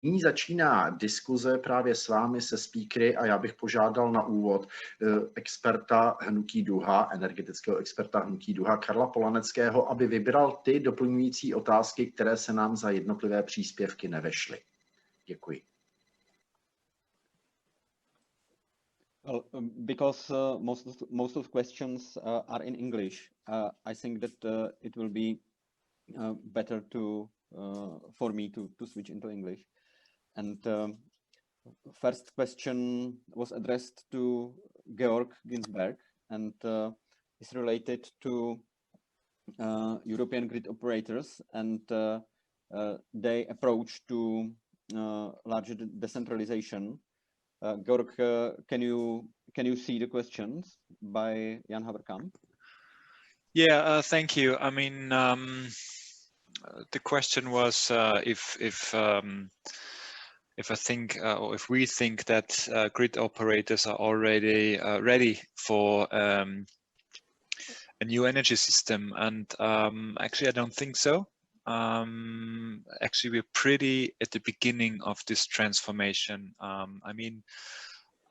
Nyní začíná diskuze právě s vámi se spíkry a já bych požádal na úvod experta hnutí Duha, energetického experta hnutí Duha Karla Polaneckého, aby vybral ty doplňující otázky, které se nám za jednotlivé příspěvky nevešly. Děkuji. Well, because most of questions are in English, I think that it will be better for me to switch into English. And first question was addressed to Georg Günsberg and is related to European grid operators and their approach to larger decentralization. Georg, can you see the questions by Jan Haverkamp? Yeah, thank you. I mean, the question was if I think or if we think that grid operators are already ready for a new energy system, and actually I don't think so. Actually, we're pretty at the beginning of this transformation. I mean,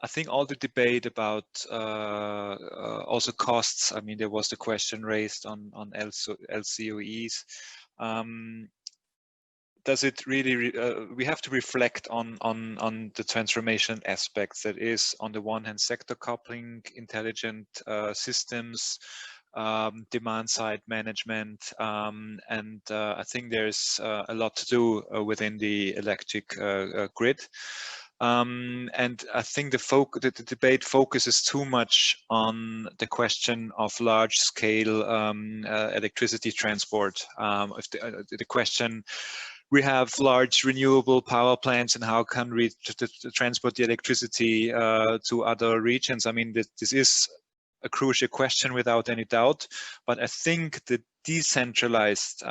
I think all the debate about also costs. I mean, there was the question raised on LCOEs. Does it really? We have to reflect on the transformation aspects. That is, on the one hand, sector coupling, intelligent systems, demand side management, and I think there's a lot to do within the electric grid. And I think the debate focuses too much on the question of large-scale electricity transport. If the question, we have large renewable power plants, and how can we transport the electricity to other regions? I mean, this is a crucial question without any doubt, but I think the decentralized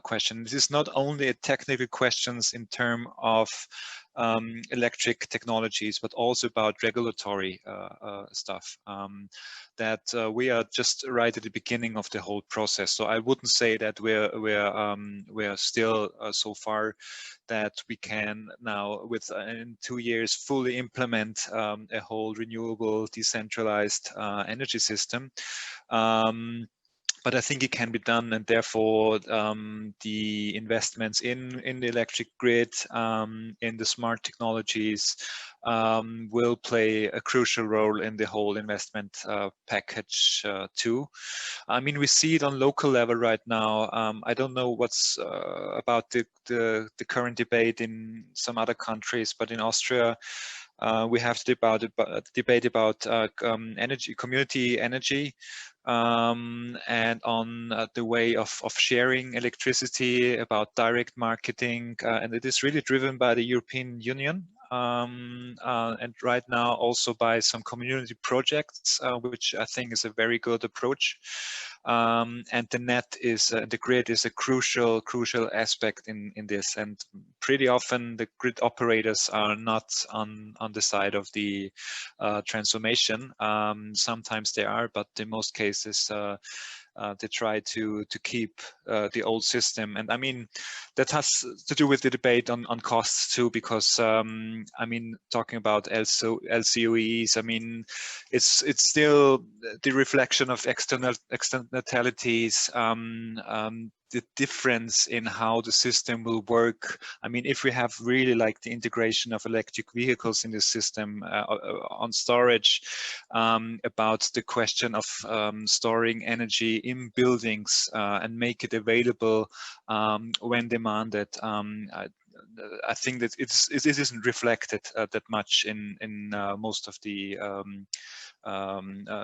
question, this is not only a technical questions in terms of electric technologies, but also about regulatory stuff, that we are just right at the beginning of the whole process. So I wouldn't say that we're still so far that we can now, in 2 years, fully implement a whole renewable, decentralized energy system. But I think it can be done, and therefore the investments in the electric grid, in the smart technologies, will play a crucial role in the whole investment package too. I mean, we see it on local level right now. I don't know what's about the current debate in some other countries, but in Austria, we have to debate about energy, community energy, and on the way of sharing electricity, about direct marketing, and it is really driven by the European Union, and right now also by some community projects, which I think is a very good approach. And the net is the grid is a crucial aspect in this, and pretty often the grid operators are not on the side of the transformation. Sometimes they are, but in most cases they try to keep the old system. And I mean, that has to do with the debate on costs too, because I mean, talking about LCOEs, I mean, it's still the reflection of externalities, the difference in how the system will work. I mean, if we have really like the integration of electric vehicles in the system, on storage, about the question of storing energy in buildings and make it available when demanded, I think that it isn't reflected that much in most of the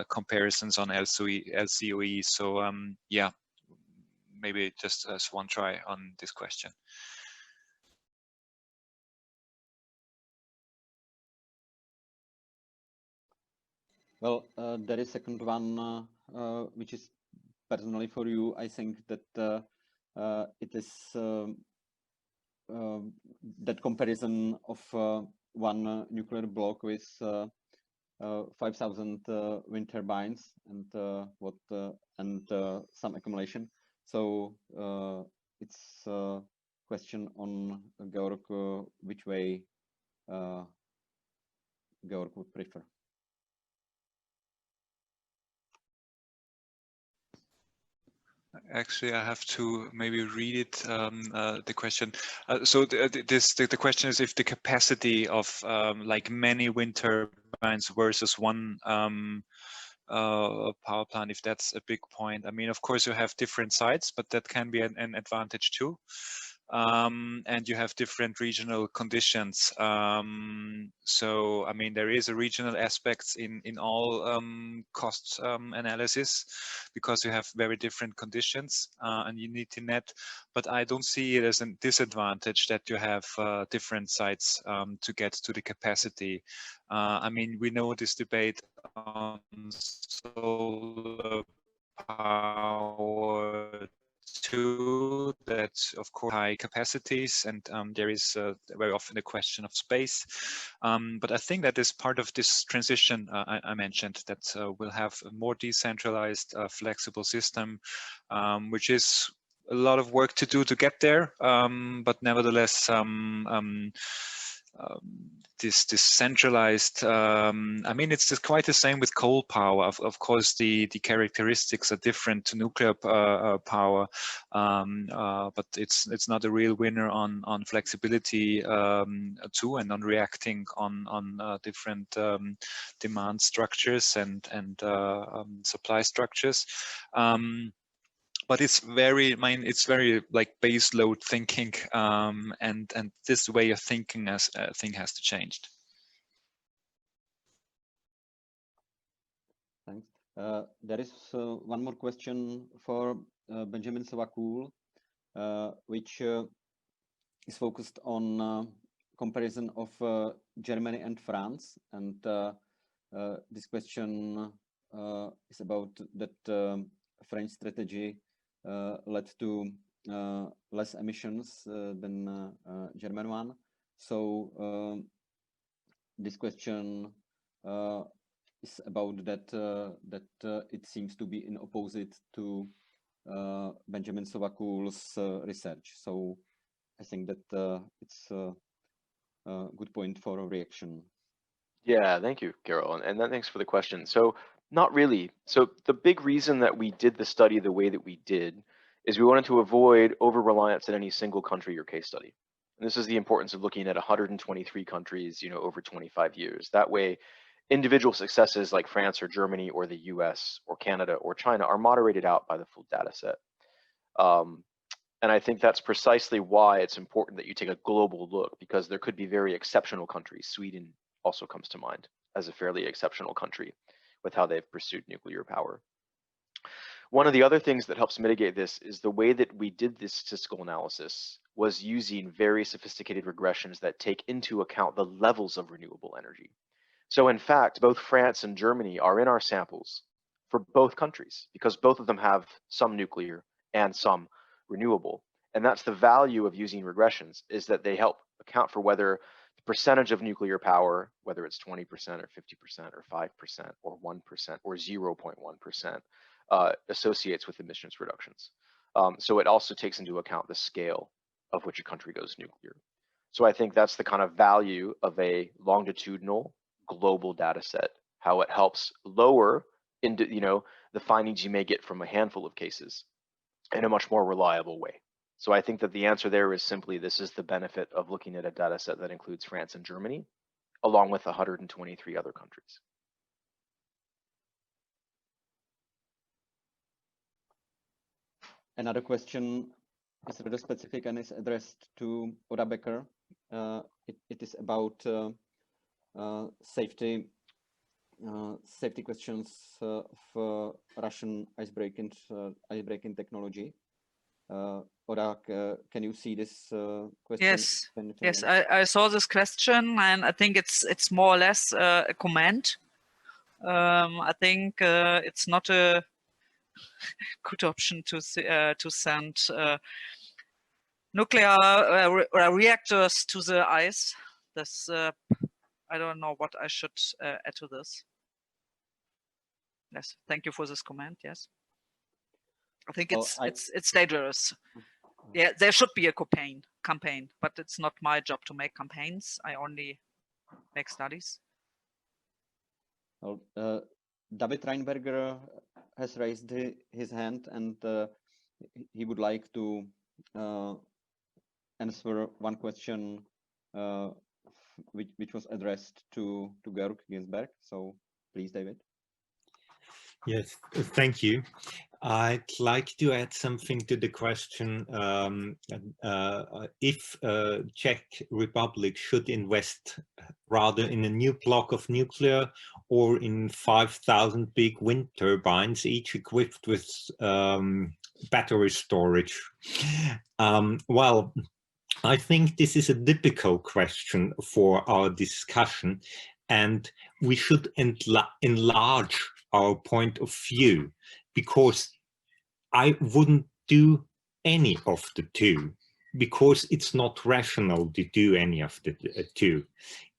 comparisons on LCOE. So yeah, maybe just as one try on this question. Well, there is a second one, which is personally for you. I think that it is that comparison of one nuclear block with 5,000 wind turbines and some accumulation. So it's question on Georg, which way Georg would prefer. Actually, I have to maybe read it, the question. So the question is if the capacity of like many wind turbines versus one power plant, if that's a big point. I mean, of course, you have different sites, but that can be an advantage too. And you have different regional conditions. So, I mean, there is a regional aspects in all cost analysis, because you have very different conditions and you need to net. But I don't see it as a disadvantage that you have different sites to get to the capacity. I mean, we know this debate on solar power too, that of course high capacities, and there is very often a question of space, but I think that is part of this transition I mentioned, that we'll have a more decentralized flexible system, which is a lot of work to do to get there, but nevertheless this centralized, I mean, it's just quite the same with coal power. Of course, the characteristics are different to nuclear power, but it's not a real winner on flexibility too, and on reacting on different demand structures and supply structures. But it's very, I mean, it's very like base load thinking, and this way of thinking thing has to change. Thanks. There is one more question for Benjamin Sovacool, which is focused on comparison of Germany and France, and this question is about that French strategy led to less emissions than German one. So this question is about that it seems to be in opposite to Benjamin Sovacool's research. So I think that it's a good point for a reaction. Yeah, thank you, Carol, and thanks for the question. So not really. So the big reason that we did the study the way that we did is we wanted to avoid over-reliance in any single country or case study. And this is the importance of looking at 123 countries, you know, over 25 years. That way, individual successes like France or Germany or the US or Canada or China are moderated out by the full data set. And I think that's precisely why it's important that you take a global look, because there could be very exceptional countries. Sweden also comes to mind as a fairly exceptional country with how they've pursued nuclear power. One of the other things that helps mitigate this is the way that we did this statistical analysis was using very sophisticated regressions that take into account the levels of renewable energy. So in fact, both France and Germany are in our samples for both countries, because both of them have some nuclear and some renewable. And that's the value of using regressions, is that they help account for whether the percentage of nuclear power, whether it's 20% or 50% or 5% or 1% or 0.1%, associates with emissions reductions. So it also takes into account the scale of which a country goes nuclear. So I think that's the kind of value of a longitudinal global data set, how it helps lower into, you know, the findings you may get from a handful of cases in a much more reliable way. So I think that the answer there is simply, this is the benefit of looking at a data set that includes France and Germany, along with 123 other countries. Another question is rather specific and is addressed to Oda Becker. It is about safety questions of Russian icebreaking technology. Oda, can you see this question? Yes, yes, I saw this question, and I think it's more or less a comment. I think it's not a good option to send nuclear reactors to the ice. This I don't know what I should add to this. Yes, thank you for this comment. Yes, I think it's dangerous. Yeah, there should be a campaign, but it's not my job to make campaigns. I only make studies. Well, David Reinberger has raised his hand, and he would like to answer one question which was addressed to Georg Günsberg. So please, David. Yes, thank you. I'd like to add something to the question if Czech Republic should invest rather in a new block of nuclear or in 5,000 big wind turbines, each equipped with battery storage. Well, I think this is a difficult question for our discussion, and we should enlarge our point of view, because I wouldn't do any of the two, because it's not rational to do any of the two.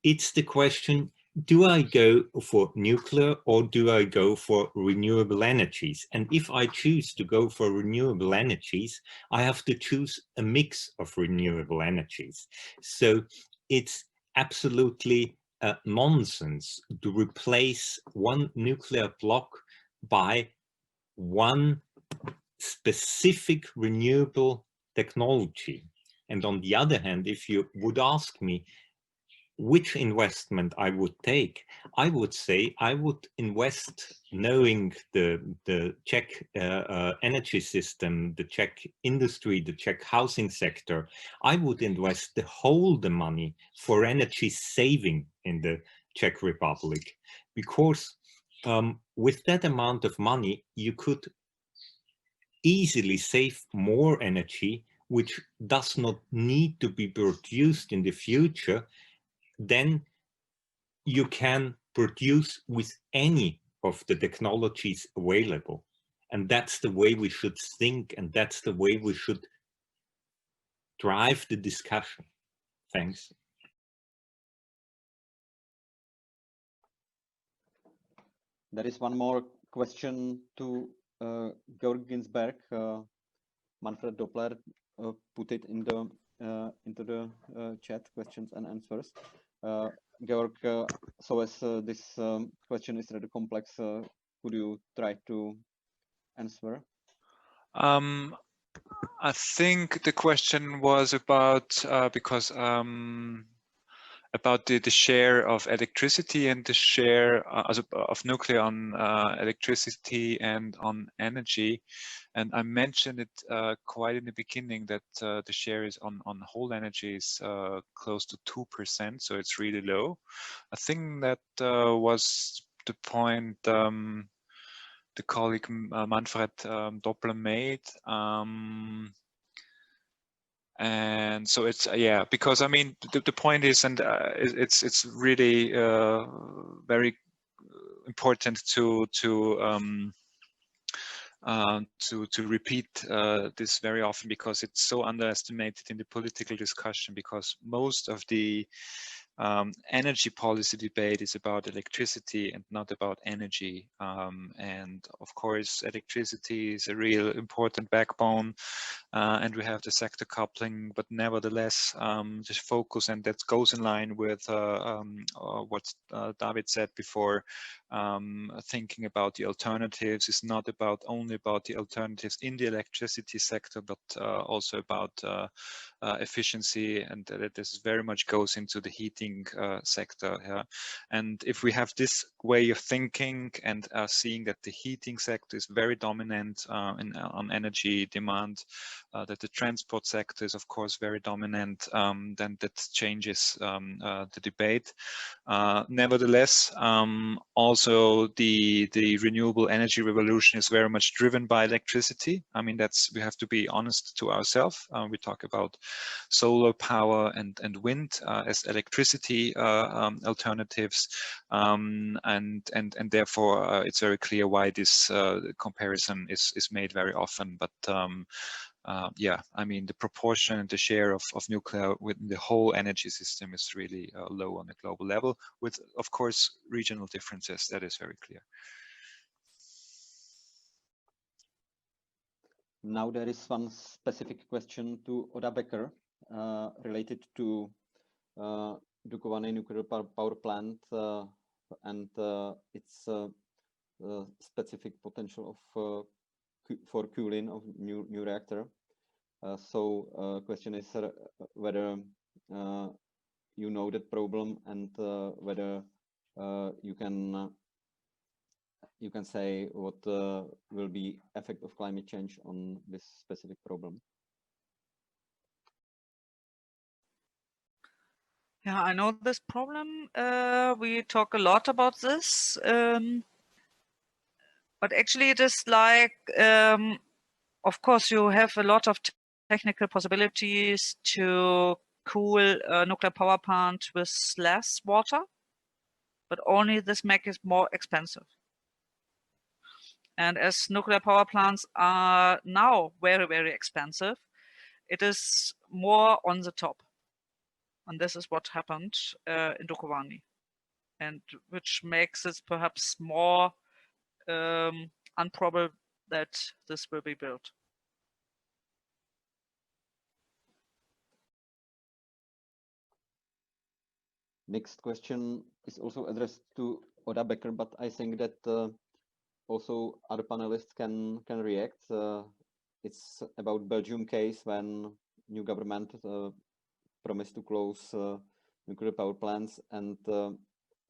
It's the question, do I go for nuclear or do I go for renewable energies? And if I choose to go for renewable energies, I have to choose a mix of renewable energies. So it's absolutely nonsense to replace one nuclear block by one specific renewable technology. And on the other hand, if you would ask me which investment I would take, I would say I would invest, knowing the Czech energy system, the Czech industry, the Czech housing sector, I would invest the money for energy saving in the Czech Republic, because with that amount of money, you could easily save more energy, which does not need to be produced in the future, then you can produce with any of the technologies available. And that's the way we should think, and that's the way we should drive the discussion. Thanks. There is one more question to Georg Günsberg. Manfred Doppler put it in the into the chat, questions and answers. Georg, so as this question is rather complex, could you try to answer? I think the question was about about the share of electricity and the share of nuclear on electricity and on energy. And I mentioned it quite in the beginning that the share is on whole energy is close to 2%, so it's really low. I think that was the point the colleague Manfred Doppler made. And so it's yeah, because I mean the point is, and it's really very important to repeat this very often, because it's so underestimated in the political discussion, because most of the energy policy debate is about electricity and not about energy. And of course, electricity is a real important backbone, and we have the sector coupling, but nevertheless, just focus, and that goes in line with what David said before. Thinking about the alternatives is not only about the alternatives in the electricity sector, but also about efficiency, and that this very much goes into the heating sector. Yeah. And if we have this way of thinking and seeing that the heating sector is very dominant on energy demand, that the transport sector is of course very dominant, then that changes the debate. Nevertheless, also the renewable energy revolution is very much driven by electricity. I mean, we have to be honest to ourselves. We talk about solar power and wind as electricity alternatives, and therefore it's very clear why this comparison is made very often. But yeah, I mean, the proportion and the share of nuclear within the whole energy system is really low on a global level, with, of course, regional differences. That is very clear. Now there is one specific question to Oda Becker related to Dukovany nuclear power plant and its specific potential of for cooling of new reactor. So question is whether you know that problem and whether you can say what will be effect of climate change on this specific problem. Yeah, I know this problem. We talk a lot about this, but actually it is like, of course, you have a lot of technical possibilities to cool a nuclear power plant with less water, but only this makes it more expensive. And as nuclear power plants are now very, very expensive, it is more on the top. And this is what happened in Dukovany, and which makes it perhaps more improbable that this will be built. Next question is also addressed to Oda Becker, but I think that also other panelists can react. It's about Belgium case when new government promised to close nuclear power plants, and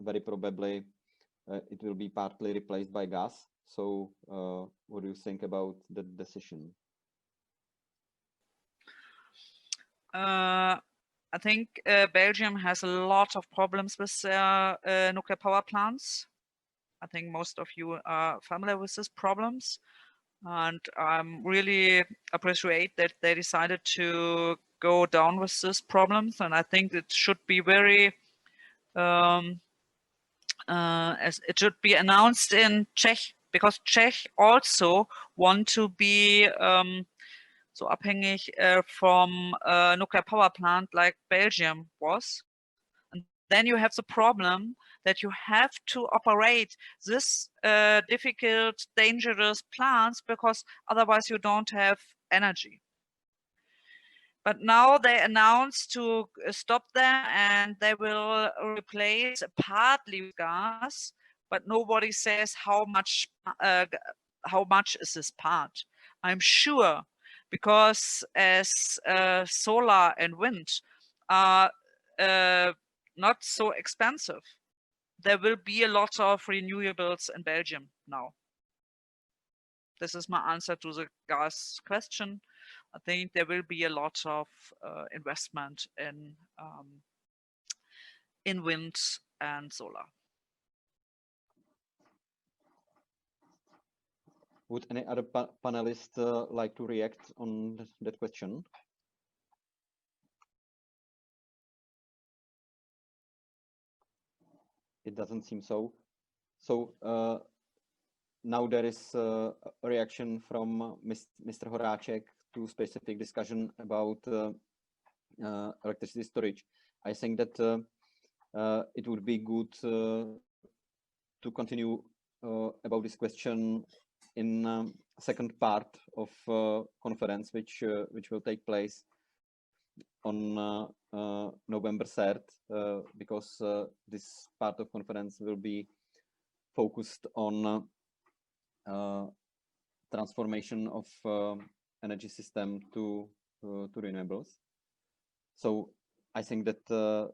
very probably it will be partly replaced by gas. So what do you think about the decision? I think Belgium has a lot of problems with nuclear power plants. I think most of you are familiar with these problems, and I'm really appreciate that they decided to go down with these problems. And I think it should be very, as it should be announced in Czech, because Czech also want to be so abhängig from a nuclear power plant like Belgium was. And then you have the problem that you have to operate this difficult, dangerous plants, because otherwise you don't have energy. But now they announced to stop them, and they will replace partly with gas, but nobody says how much is this part. I'm sure, because as solar and wind are not so expensive, there will be a lot of renewables in Belgium now. This is my answer to the gas question. I think there will be a lot of investment in wind and solar. Would any other panelist like to react on that question? It doesn't seem so. So now there is a reaction from Mr. Horáček to specific discussion about electricity storage. I think that it would be good to continue about this question in second part of conference, which will take place on November 3rd, because this part of conference will be focused on transformation of energy system to renewables. So I think that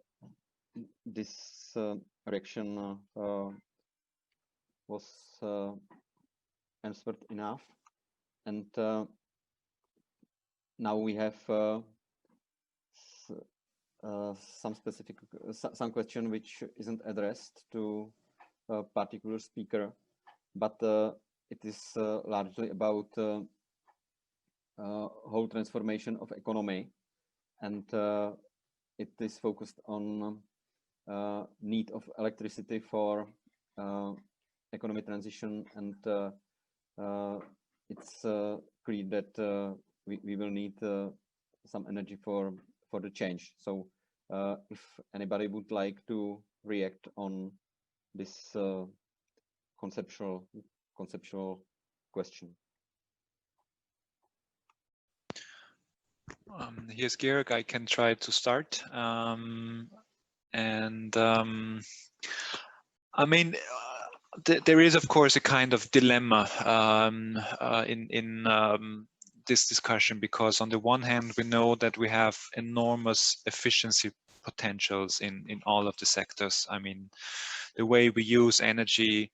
this reaction was answered enough, and now we have some question which isn't addressed to a particular speaker, but it is largely about whole transformation of economy, and it is focused on need of electricity for economic transition, and it's clear that we will need some energy for the change. So if anybody would like to react on this conceptual question. Here's Georg. I can try to start. I mean, there is, of course, a kind of dilemma in this discussion, because on the one hand, we know that we have enormous efficiency potentials in all of the sectors. I mean, the way we use energy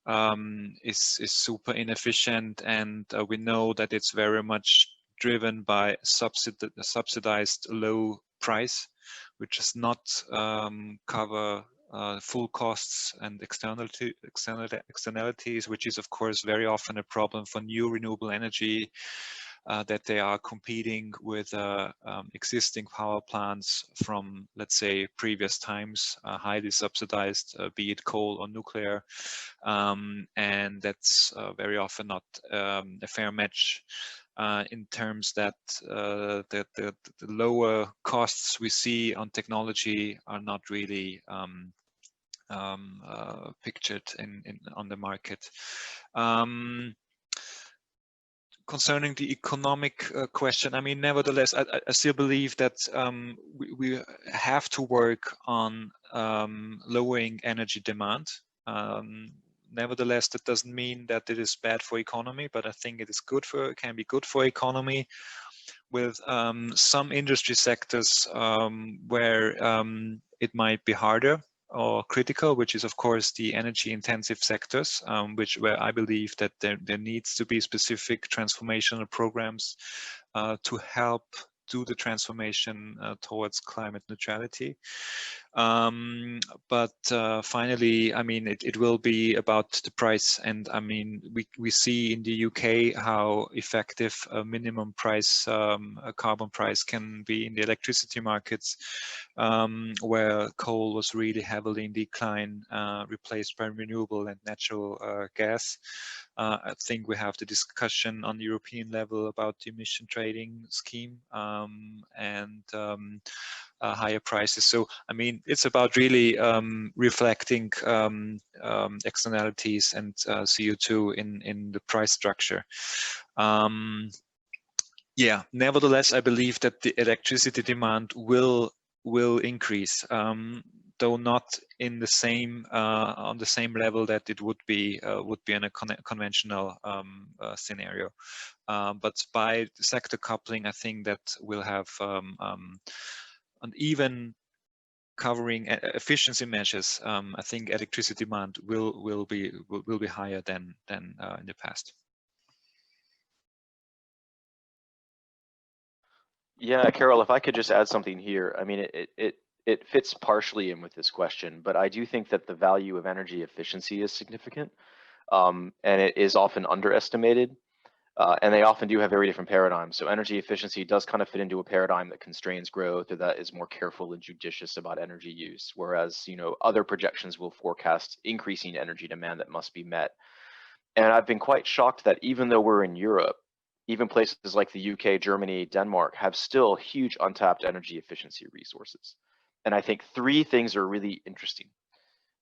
is super inefficient, and we know that it's very much driven by subsidized low price, which does not cover full costs and externalities, which is of course very often a problem for new renewable energy, that they are competing with existing power plants from, let's say, previous times, highly subsidized, be it coal or nuclear, and that's very often not a fair match. In terms that the lower costs we see on technology are not really pictured on the market. Concerning the economic question, I mean, nevertheless, I still believe that we have to work on lowering energy demand. Nevertheless, that doesn't mean that it is bad for economy, but I think it is good for, can be good for economy, with some industry sectors where it might be harder or critical, which is of course the energy intensive sectors, where I believe that there needs to be specific transformational programs to help do the transformation towards climate neutrality. But finally, I mean, it will be about the price. And I mean, we see in the UK how effective a minimum price, a carbon price can be in the electricity markets, where coal was really heavily in decline, replaced by renewable and natural gas. I think we have the discussion on the European level about the emission trading scheme and higher prices. So, I mean, it's about really reflecting externalities and CO2 in the price structure. Yeah, nevertheless, I believe that the electricity demand will increase, though not in the same on the same level that it would be in a conventional scenario. But by sector coupling, I think that we'll have an even covering efficiency measures. I think electricity demand will be higher than in the past. Yeah, Carol, if I could just add something here. I mean, it fits partially in with this question, but I do think that the value of energy efficiency is significant, and it is often underestimated. And they often do have very different paradigms. So energy efficiency does kind of fit into a paradigm that constrains growth, or that is more careful and judicious about energy use. Whereas, you know, other projections will forecast increasing energy demand that must be met. And I've been quite shocked that even though we're in Europe, even places like the UK, Germany, Denmark have still huge untapped energy efficiency resources. And I think three things are really interesting.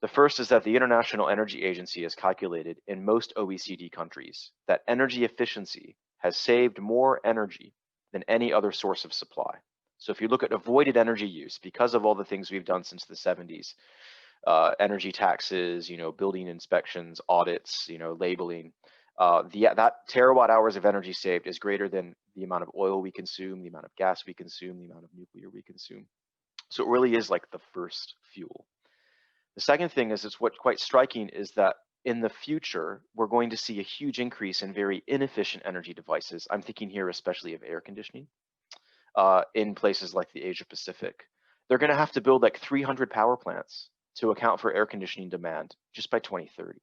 The first is that the International Energy Agency has calculated in most OECD countries that energy efficiency has saved more energy than any other source of supply. So if you look at avoided energy use, because of all the things we've done since the 70s, energy taxes, you know, building inspections, audits, you know, labeling, that terawatt hours of energy saved is greater than the amount of oil we consume, the amount of gas we consume, the amount of nuclear we consume. So it really is like the first fuel. The second thing is, what's quite striking is that in the future, we're going to see a huge increase in very inefficient energy devices. I'm thinking here especially of air conditioning in places like the Asia Pacific. They're going to have to build like 300 power plants to account for air conditioning demand just by 2030.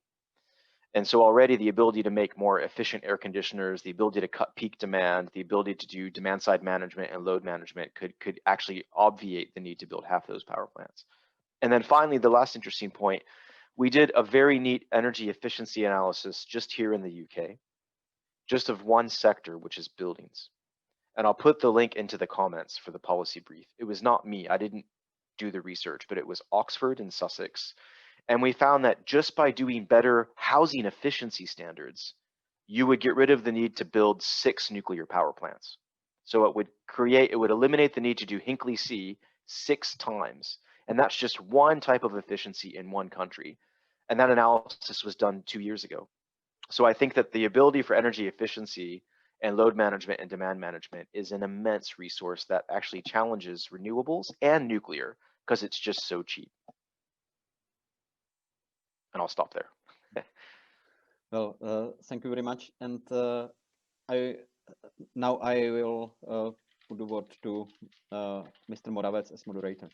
And so already the ability to make more efficient air conditioners, the ability to cut peak demand, the ability to do demand side management and load management could actually obviate the need to build half those power plants. And then finally, the last interesting point, we did a very neat energy efficiency analysis just here in the UK, just of one sector, which is buildings. And I'll put the link into the comments for the policy brief. It was not me, I didn't do the research, but it was Oxford and Sussex. And we found that just by doing better housing efficiency standards, you would get rid of the need to build 6 nuclear power plants. So it would eliminate the need to do Hinkley C 6 times. And that's just one type of efficiency in one country. And that analysis was done 2 years ago. So I think that the ability for energy efficiency and load management and demand management is an immense resource that actually challenges renewables and nuclear because it's just so cheap. And I'll stop there. Well, thank you very much. And now I will put the word to Mr. Moravec as moderator.